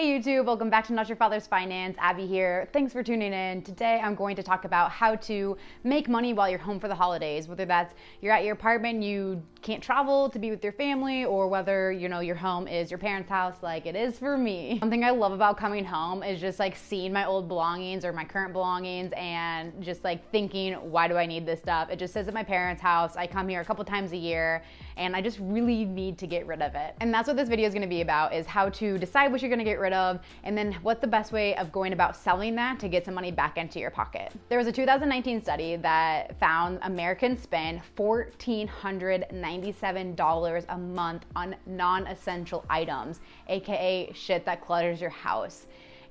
Hey YouTube, welcome back to Not Your Father's Finance. Abby here. Thanks for tuning in. Today I'm going to talk about how to make money while you're home for the holidays, whether that's you're at your apartment, you can't travel to be with your family, or whether your home is your parents' house like it is for me. One thing I love about coming home is just like seeing my old belongings or my current belongings and just like thinking, why do I need this stuff? It just says at my parents' house. I come here a couple times a year and I just really need to get rid of it. And that's what this video is going to be about, is how to decide what you're going to get rid of, and then what's the best way of going about selling that to get some money back into your pocket. There was a 2019 study that found Americans spend $1,497 a month on non-essential items, aka shit that clutters your house.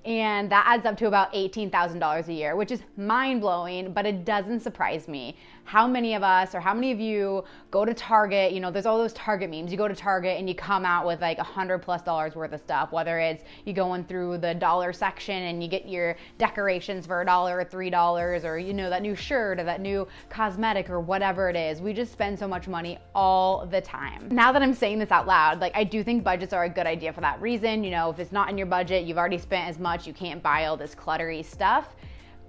And that adds up to about $18,000 a year, which is mind-blowing, but it doesn't surprise me. How many of us, or how many of you go to Target, there's all those Target memes. You go to Target and you come out with like $100+ worth of stuff, whether it's you going through the dollar section and you get your decorations for $1 or $3, or that new shirt or that new cosmetic or whatever it is. We just spend so much money all the time. Now that I'm saying this out loud, I do think budgets are a good idea for that reason. If it's not in your budget, you've already spent as much, you can't buy all this cluttery stuff.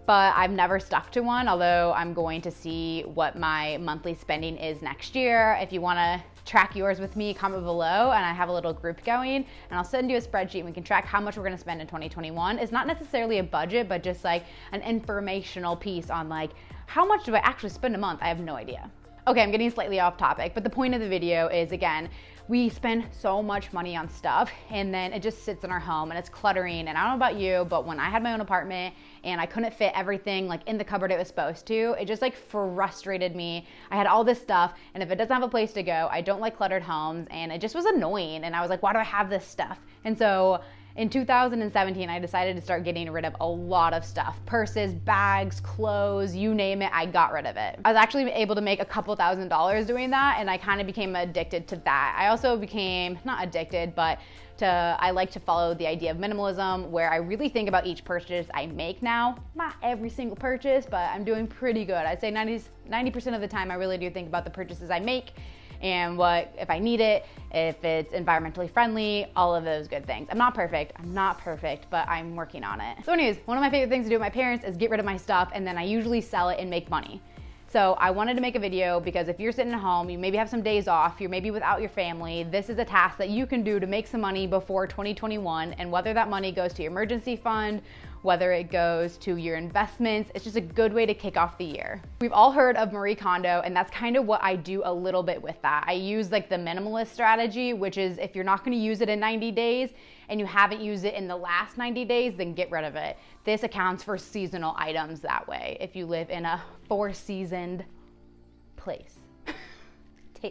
But I've never stuck to one, although I'm going to see what my monthly spending is next year. If you want to track yours with me, comment below, and I have a little group going, and I'll send you a spreadsheet and we can track how much we're going to spend in 2021. It's not necessarily a budget, but just like an informational piece on like, how much do I actually spend a month? I have no idea. Okay, I'm getting slightly off topic, but the point of the video is, again, we spend so much money on stuff and then it just sits in our home and it's cluttering. And I don't know about you, but when I had my own apartment and I couldn't fit everything like in the cupboard it was supposed to, it just like frustrated me. I had all this stuff, and if it doesn't have a place to go, I don't like cluttered homes, and it just was annoying. And I was like, why do I have this stuff? And so in 2017, I decided to start getting rid of a lot of stuff. Purses, bags, clothes, you name it, I got rid of it. I was actually able to make a couple $1,000s doing that, and I kind of became addicted to that. I also became, not addicted, but I like to follow the idea of minimalism, where I really think about each purchase I make now. Not every single purchase, but I'm doing pretty good. I'd say 90% of the time I really do think about the purchases I make and if I need it, if it's environmentally friendly, all of those good things. I'm not perfect, but I'm working on it. So anyways, one of my favorite things to do with my parents is get rid of my stuff, and then I usually sell it and make money. So I wanted to make a video because if you're sitting at home, you maybe have some days off, you're maybe without your family, this is a task that you can do to make some money before 2021, and whether that money goes to your emergency fund, whether it goes to your investments, it's just a good way to kick off the year. We've all heard of Marie Kondo, and that's kind of what I do a little bit with that. I use like the minimalist strategy, which is if you're not gonna use it in 90 days and you haven't used it in the last 90 days, then get rid of it. This accounts for seasonal items that way. If you live in a four-seasoned place,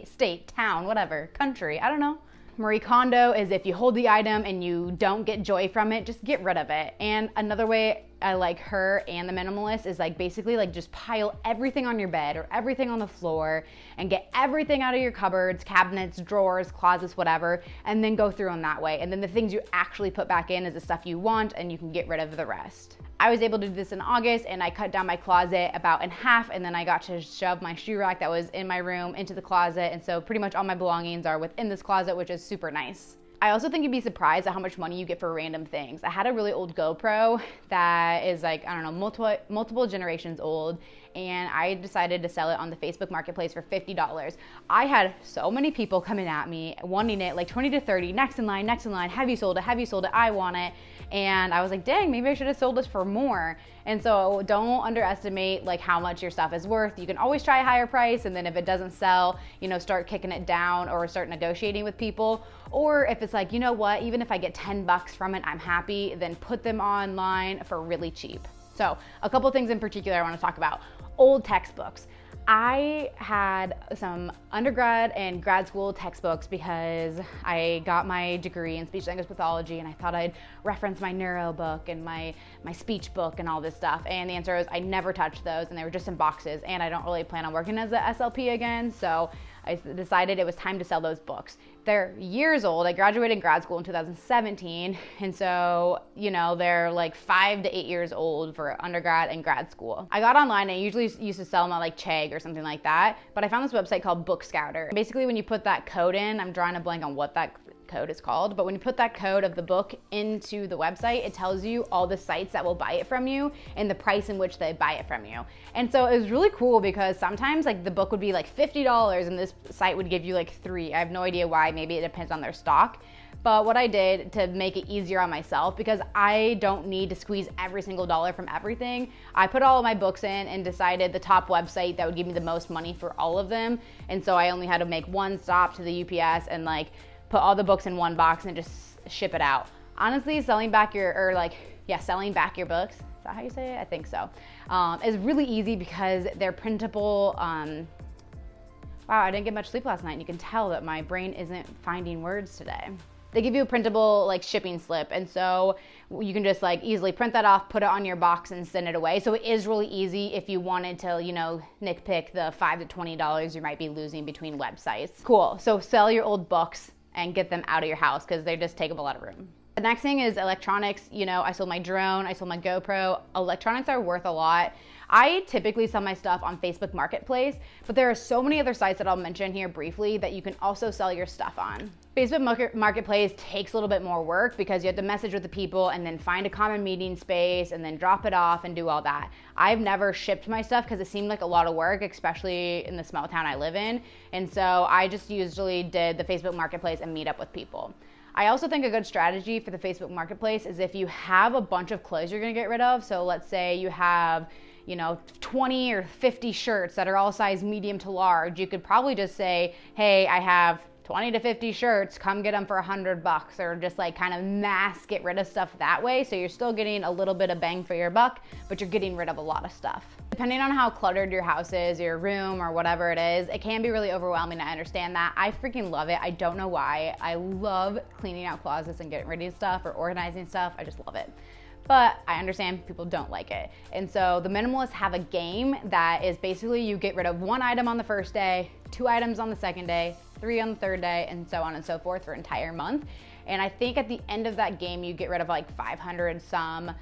state, town, whatever, country, I don't know. Marie Kondo is if you hold the item and you don't get joy from it, just get rid of it. And another way I like her and the minimalist is like basically like just pile everything on your bed or everything on the floor and get everything out of your cupboards, cabinets, drawers, closets, whatever, and then go through them that way. And then the things you actually put back in is the stuff you want, and you can get rid of the rest. I was able to do this in August, and I cut down my closet about in half, and then I got to shove my shoe rack that was in my room into the closet, and so pretty much all my belongings are within this closet, which is super nice. I also think you'd be surprised at how much money you get for random things. I had a really old GoPro that is like, I don't know, multiple generations old, and I decided to sell it on the Facebook marketplace for $50. I had so many people coming at me wanting it, like 20 to 30, next in line, have you sold it, I want it. And I was like, dang, maybe I should have sold this for more. And so don't underestimate like how much your stuff is worth. You can always try a higher price, and then if it doesn't sell, start kicking it down or start negotiating with people. Or if it's like, you know what, even if I get 10 bucks from it, I'm happy, then put them online for really cheap. So a couple things in particular I want to talk about. Old textbooks. I had some undergrad and grad school textbooks because I got my degree in speech language pathology, and I thought I'd reference my neuro book and my speech book and all this stuff. And the answer is I never touched those, and they were just in boxes, and I don't really plan on working as a SLP again. So I decided it was time to sell those books. They're years old. I graduated grad school in 2017. And so, they're like 5 to 8 years old for undergrad and grad school. I got online, and I usually used to sell them at like Chegg or something like that. But I found this website called Book Scouter. Basically, when you put that code in, I'm drawing a blank on what that code is called. But when you put that code of the book into the website, it tells you all the sites that will buy it from you and the price in which they buy it from you. And so it was really cool because sometimes like the book would be like $50 and this site would give you like $3. I have no idea why. Maybe it depends on their stock. But what I did to make it easier on myself, because I don't need to squeeze every single dollar from everything, I put all of my books in and decided the top website that would give me the most money for all of them. And so I only had to make one stop to the UPS and like put all the books in one box and just ship it out. Honestly, selling back your books, is that how you say it? I think so. Is really easy because they're printable. Wow, I didn't get much sleep last night and you can tell that my brain isn't finding words today. They give you a printable like shipping slip, and so you can just like easily print that off, put it on your box and send it away. So it is really easy if you wanted to, you know, nitpick the $5 to $20 you might be losing between websites. Cool, so sell your old books and get them out of your house because they just take up a lot of room. The next thing is electronics. You know, I sold my drone, I sold my GoPro. Electronics are worth a lot. I typically sell my stuff on Facebook Marketplace, but there are so many other sites that I'll mention here briefly that you can also sell your stuff on. Facebook Marketplace takes a little bit more work because you have to message with the people and then find a common meeting space and then drop it off and do all that. I've never shipped my stuff because it seemed like a lot of work, especially in the small town I live in. And so I just usually did the Facebook Marketplace and meet up with people. I also think a good strategy for the Facebook Marketplace is if you have a bunch of clothes you're gonna get rid of. So let's say you have, you know, 20 or 50 shirts that are all size medium to large. You could probably just say, hey, I have 20 to 50 shirts, come get them for $100, or just like kind of mass get rid of stuff that way. So you're still getting a little bit of bang for your buck, but you're getting rid of a lot of stuff. Depending on how cluttered your house is, your room, or whatever it is, it can be really overwhelming. I understand that. I freaking love it. I don't know why. I love cleaning out closets and getting rid of stuff or organizing stuff. I just love it. But I understand people don't like it. And so the minimalists have a game that is basically you get rid of 1 item on the first day, 2 items on the second day, 3 on the third day, and so on and so forth for an entire month. And I think at the end of that game, you get rid of like 500 some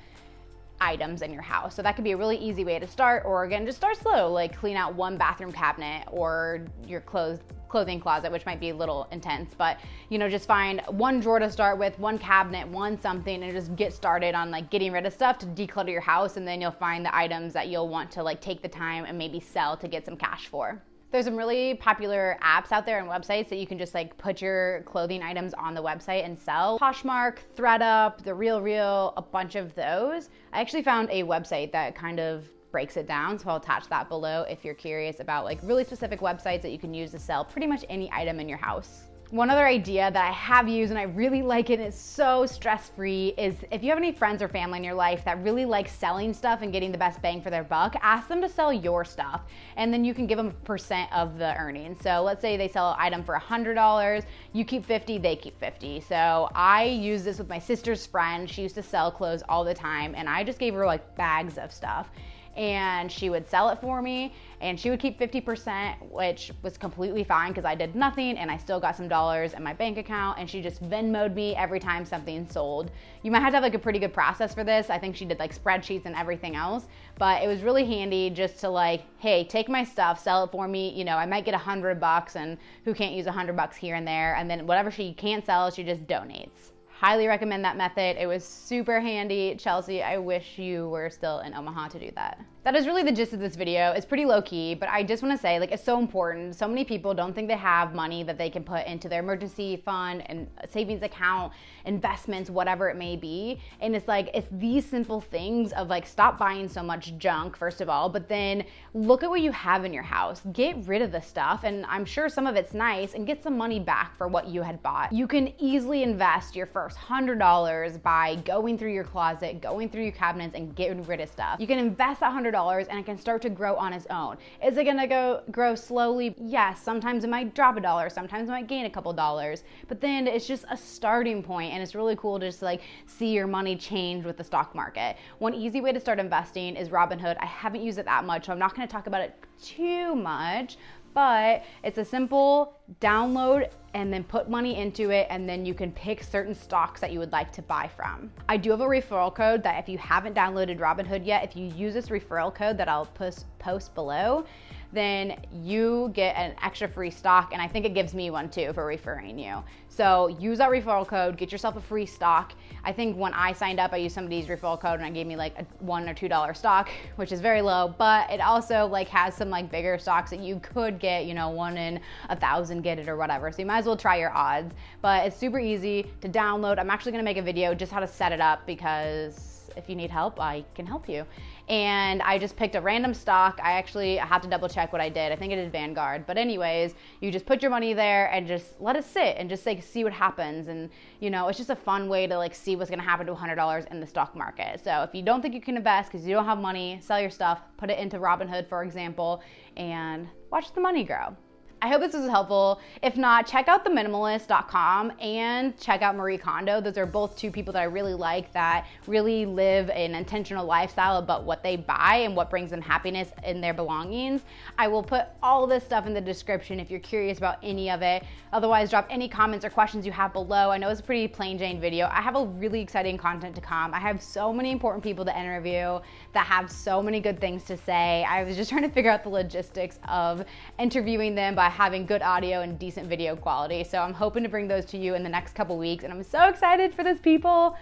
items in your house. So that could be a really easy way to start, or again, just start slow, like clean out 1 bathroom cabinet or your clothing closet, which might be a little intense, but you know, just find 1 drawer to start with, 1 cabinet, 1 something, and just get started on like getting rid of stuff to declutter your house. And then you'll find the items that you'll want to like take the time and maybe sell to get some cash for. There's some really popular apps out there and websites that you can just like put your clothing items on the website and sell. Poshmark, ThredUp, The RealReal, a bunch of those. I actually found a website that kind of breaks it down, so I'll attach that below if you're curious about like really specific websites that you can use to sell pretty much any item in your house. One other idea that I have used and I really like it, and it's so stress-free, is if you have any friends or family in your life that really like selling stuff and getting the best bang for their buck, ask them to sell your stuff and then you can give them a % of the earnings. So let's say they sell an item for $100, you keep 50, they keep 50. So I use this with my sister's friend. She used to sell clothes all the time and I just gave her like bags of stuff. And she would sell it for me and she would keep 50%, which was completely fine because I did nothing and I still got some dollars in my bank account, and she just Venmo'd me every time something sold. You might have to have like a pretty good process for this. I think she did like spreadsheets and everything else, but it was really handy just to like, hey, take my stuff, sell it for me. You know, I might get $100 and who can't use $100 here and there, and then whatever she can't sell, she just donates. Highly recommend that method. It was super handy. Chelsea, I wish you were still in Omaha to do that. That is really the gist of this video. It's pretty low key, but I just want to say, like, it's so important. So many people don't think they have money that they can put into their emergency fund and savings account, investments, whatever it may be. And it's like, it's these simple things of like, stop buying so much junk, first of all, but then look at what you have in your house. Get rid of the stuff, and I'm sure some of it's nice, and get some money back for what you had bought. You can easily invest your first $100 by going through your closet, going through your cabinets, and getting rid of stuff. You can invest that $100 and it can start to grow on its own. Is it gonna grow slowly? Yes, sometimes it might drop $1, sometimes it might gain a couple dollars, but then it's just a starting point, and it's really cool to just like see your money change with the stock market. One easy way to start investing is Robinhood. I haven't used it that much, so I'm not gonna talk about it too much, but it's a simple download and then put money into it, and then you can pick certain stocks that you would like to buy from. I do have a referral code that if you haven't downloaded Robinhood yet, if you use this referral code that I'll post below, then you get an extra free stock, and I think it gives me one too for referring you. So use that referral code, get yourself a free stock. I think when I signed up, I used somebody's referral code and it gave me like a $1 or $2 stock, which is very low, but it also like has some like bigger stocks that you could get, you know, 1 in 1,000 get it or whatever. So you might as well try your odds, but it's super easy to download. I'm actually gonna make a video just how to set it up, because if you need help, I can help you. And I just picked a random stock. I had to double check what I did. I think I did Vanguard. But anyways, you just put your money there and just let it sit and just like see what happens. And you know, it's just a fun way to like see what's gonna happen to $100 in the stock market. So if you don't think you can invest because you don't have money, sell your stuff, put it into Robinhood, for example, and watch the money grow. I hope this was helpful. If not, check out minimalist.com and check out Marie Kondo. Those are both two people that I really like that really live an intentional lifestyle about what they buy and what brings them happiness in their belongings. I will put all this stuff in the description if you're curious about any of it. Otherwise, drop any comments or questions you have below. I know it's a pretty plain Jane video. I have a really exciting content to come. I have so many important people to interview that have so many good things to say. I was just trying to figure out the logistics of interviewing them by having good audio and decent video quality. So I'm hoping to bring those to you in the next couple weeks, and I'm so excited for those people,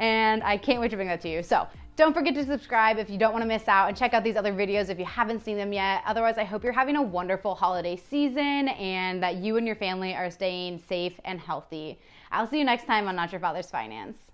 and I can't wait to bring that to you. So don't forget to subscribe if you don't want to miss out, and check out these other videos if you haven't seen them yet. Otherwise, I hope you're having a wonderful holiday season and that you and your family are staying safe and healthy. I'll see you next time on Not Your Father's Finance.